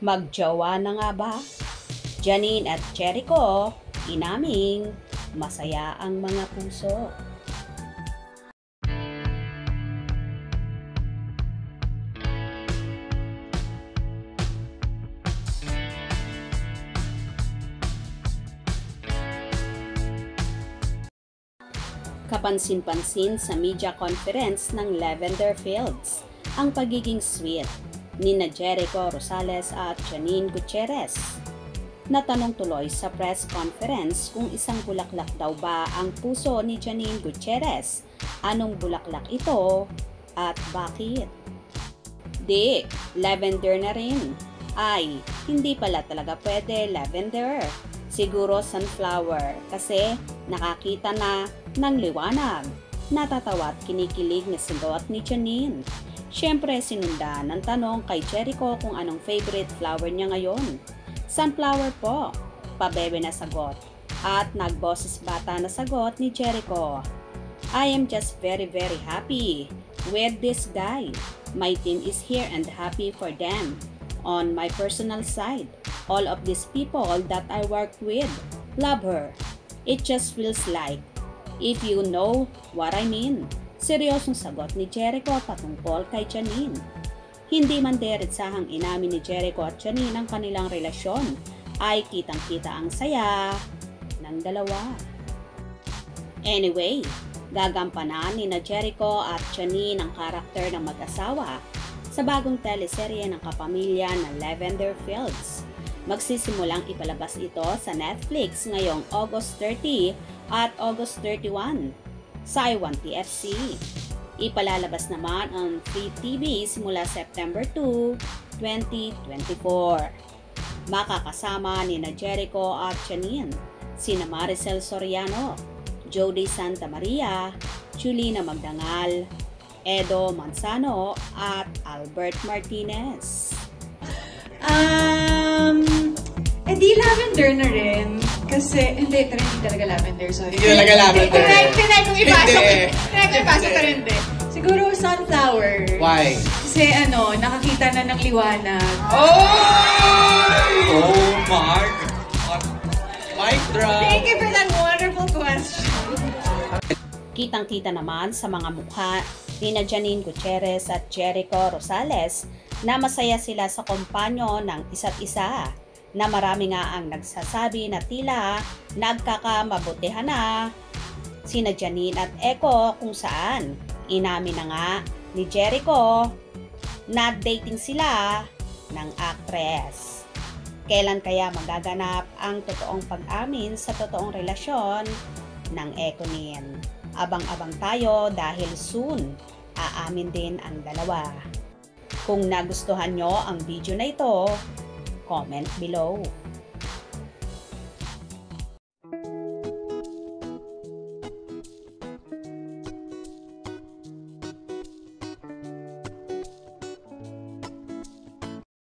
Magjowa na nga ba? Janine at Jericho, inaming masaya ang mga puso. Kapansin-pansin sa media conference ng Lavender Fields ang pagiging sweet ni Jericho Rosales at Janine Gutierrez. Natanong tuloy sa press conference kung isang bulaklak daw ba ang puso ni Janine Gutierrez, anong bulaklak ito at bakit? Di, lavender na rin. Ay, hindi pala talaga pwede lavender. Siguro sunflower kasi nakakita na ng liwanag. Natatawa at kinikilig na sagot ni Janine. Siyempre sinundan ng tanong kay Jericho kung anong favorite flower niya ngayon. Sunflower po, pabebe na sagot. At nagboses bata na sagot ni Jericho. I am just very happy with this guy. My team is here and happy for them. On my personal side, all of these people that I work with love her. It just feels like, if you know what I mean. Seryosong sagot ni Jericho patungkol kay Janine. Hindi man diretsahang inamin ni Jericho at Janine ang kanilang relasyon, ay kitang-kita ang saya ng dalawa. Anyway, gagampanan ni Jericho at Janine ang karakter ng mag-asawa sa bagong teleserye ng kapamilya ng Lavender Fields. Magsisimulang ipalabas ito sa Netflix ngayong August 30 at August 31 sa iWant TFC. Ipalalabas naman ang Free TV simula September 2, 2024. Makakasama ni Jericho at Janine, sina Maricel Soriano, Jody Santa Maria, Julina Magdangal, Edo Manzano at Albert Martinez. Di lavender na rin. Kasi, hindi talaga lavender, sorry. Hindi talaga lavender. Tinay kong ipasok pero hindi. Siguro sunflower. Why? Kasi nakakita na ng liwanag. Oh my God. Mic drop. Thank you for that wonderful question. Kitang-kita naman sa mga mukha ni Janine Gutierrez at Jericho Rosales na masaya sila sa kumpanyo ng isa't isa, na marami nga ang nagsasabi na tila nagkakamabutihan na sina Janine at Echo, kung saan inamin na nga ni Jericho na dating sila ng actress. Kailan kaya magaganap ang totoong pag-amin sa totoong relasyon ng Econin? Abang-abang tayo dahil soon aamin din ang dalawa. Kung nagustuhan nyo ang video na ito, comment below.